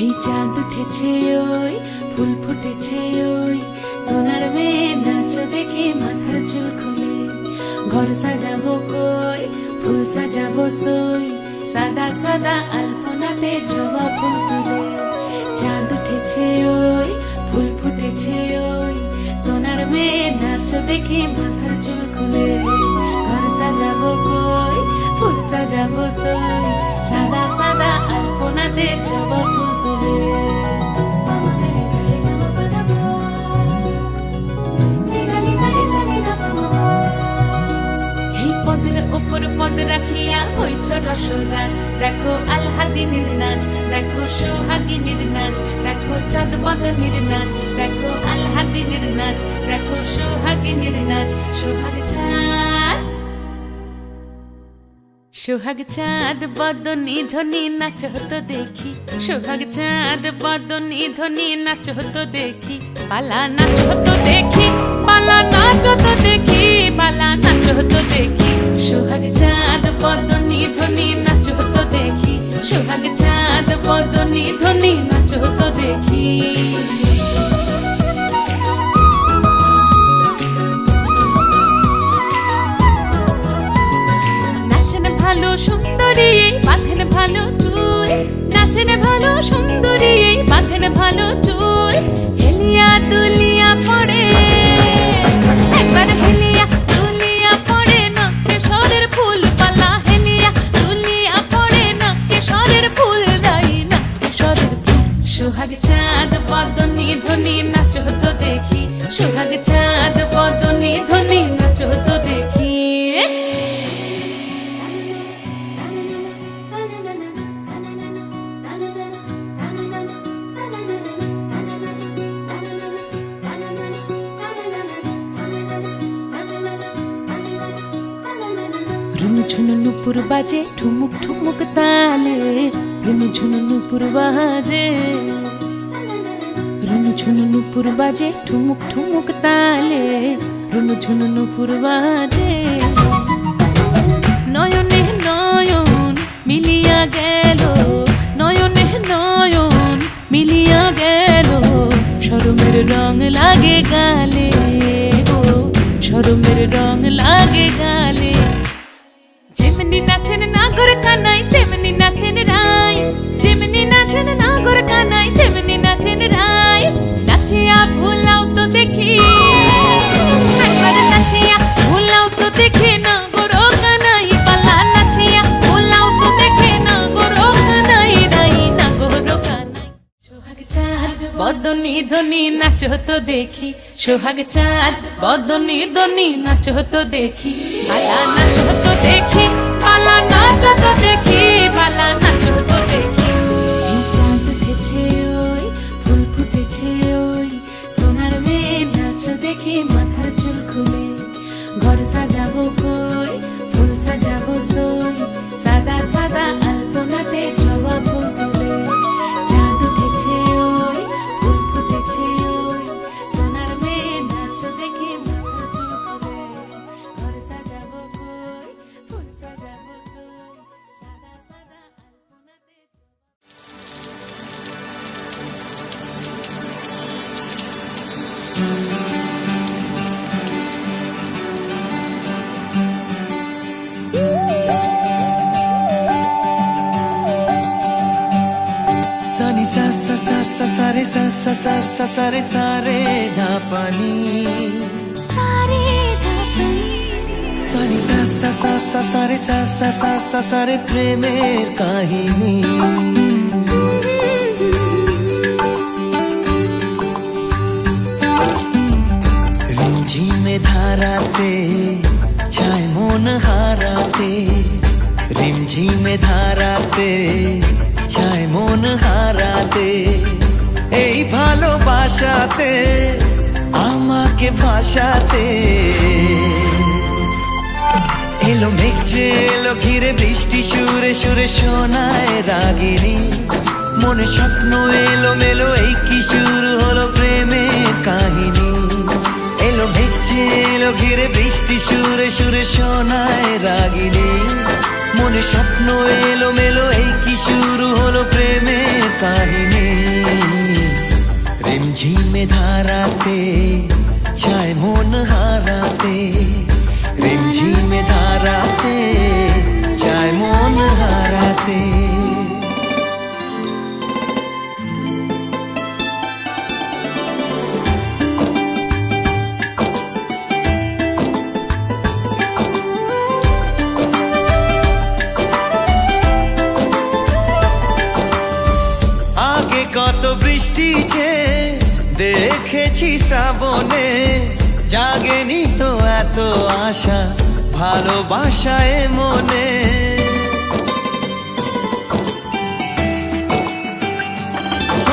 এই চাঁদ উঠেছে ওই ফুল ফুটেছে ওই সোনার মেয়ে নাচ দেখে মাথার চুল খুলে ঘর সাজাবো কই ফুল সাজাবো সই সাদা সাদা আলপনাতে জবা ফুল তুলে চাঁদ উঠেছে ওই ফুল ফুটেছে ওই সোনার মেয়ে নাচ দেখে মাথার চুল খুলে ঘর সাজাবো কই ফুল সাজাবো সই সাদা সাদা আলপনাতে জবা ফুল তুলে উপর পদ রাখিয়া হইছ রসরাজ দেখো আল্লাদিনের নাচ দেখো সোহাগিনীর নাচ দেখো চাঁদ বদনীর নাচ দেখো আল্লাদিনের নাচ দেখো সোহাগিনীর নাচ সোহাগ চাঁদ বদনী ধ্বনি নাচ হতো দেখি সোহাগ চাঁদ বদনী ধ্বনি নাচ হতো দেখি পালা নাচ হতো দেখি পালা নাচ হতো দেখি পালা নাচ হতো দেখি সোহাগ চাঁদ বদনী ধ্বনি নাচ হতো দেখি সোহাগ চাঁদ বদনী ধ্বনি নাচ হতো দেখি ভালো সুন্দরী বাঁধেন ভালো চুল নাচেন ভালো সুন্দরী বাঁধেন ভালো চুল হেলিয়া দুলিয়া পড়ে একবার হেলিয়া দুলিয়া পড়ে নকে সরের ফুল পালা হেলিয়া দুলিয়া পড়ে নকে সরের ফুল দাই নকে সরের ফুল সোহাগ চাঁদ বদনী ধ্বনি নাচ হতো দেখি সোহাগ চাঁদ বদনী ধ্বনি নাচ হতো দেখি ঝুনু নুপুর বাজে ঠুমুক ঠুমুক তালে রুনু ঝুনু নুপুর বাজে রুনু ঝুনু নুপুর বাজে ঠুমুক ঠুমুক তালে রুনু ঝুনু নুপুর বাজে নয়নে নয়ন মিলিয়া গেল নয়নে নয়ন মিলিয়া গেল শরমের রং লাগে গালে গো শরমের রং লাগে গালে যেমনি নাচেন নাগর কানাই তেমনি নাচেন রাই যেমনি নাচেন নাগর কানাই তেমনি নাচেন রাই নাচিয়া ভুলাও তো দেখি একবার নাচিয়া ভুলাও তো দেখি নাগর কানাই পালা নাচিয়া ভুলাও তো দেখি নাগর কানাই রাই নাগর কানাই সোহাগ চাঁদ বদনী ধ্বনি নাচ হতো দেখি সোহাগ চাঁদ বদনী ধ্বনি নাচ হতো দেখি পালা নাচ হতো দেখি পালা নাচ হতো দেখি পালা নাচ হতো দেখি এই চাঁদ উঠেছে ওই ফুল ফুটেছে ওই সোনার মেয়ে নাচ দেখি মাথার চুল খুলে ঘর সাজাবো কই ফুল সাজাবো সই সাদা সাদা আলপনাতে জবা ফুল তুলে চাঁদ উঠেছে ওই ফুল ফুটেছে ওই সোনার মেয়ে নাচ দেখি মাথার চুল খুলে ঘর সাজাবো কই ফুল সাজাবো সই সাদা সাদা আলপনাতে सानी सा सा सा सा सारे सा सा सा सा सारे सारे धा पानी सारे धा पानी सानी सा सा सा सा सारे सा सा सा सा सारे प्रेमेर काहिनी रिमझिमे धाराते छाय मन हाराते रिमझिमे धाराते ছায় মন হারাতে এই ভালোবাসাতে আমাকে ভাসাতে এলো মেঘ যে এলো ঘিরে বৃষ্টি সুরে সুরে শোনায় রাগিনী মনে স্বপ্ন এলো মেলো এই কি শুরু হলো প্রেমের কাহিনী এলো মেঘ যে এলো ঘিরে বৃষ্টি সুরে সুরে শোনায় রাগিনী মনে স্বপ্ন এলো মেলো, এই কি শুরু হলো প্রেমের কাহিনী। রিমঝিমে ধারাতে চায় মন হারাতে, রিমঝিমে ধারাতে চায় মন হারাতে। আগে কত বৃষ্টি যে দেখেছি শ্রাবণে, জাগেনি তো এত আশা ভালোবাসায় মনে।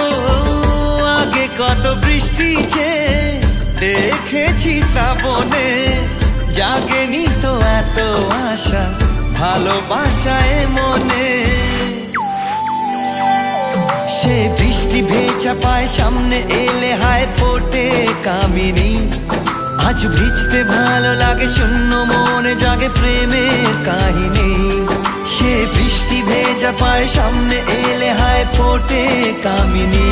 ও আগে কত বৃষ্টি যে দেখেছি শ্রাবণে, জাগেনি তো এত আশা ভালোবাসায় মনে। সে বৃষ্টি ভেজা পায় সামনে এলে হায় ফোটে কামিনী। আজ ভিজতে ভালো লাগে শূন্য মনে জাগে প্রেমের কাহিনী। সে বৃষ্টি ভেজা পায় সামনে এলে হায় ফোটে কামিনী।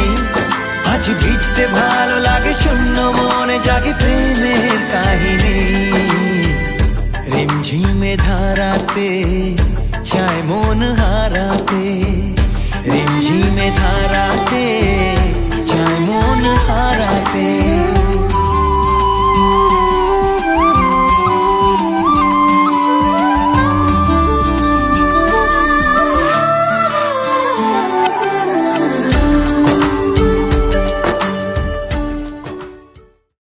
আজ ভিজতে ভালো লাগে শূন্য মনে জাগে প্রেমের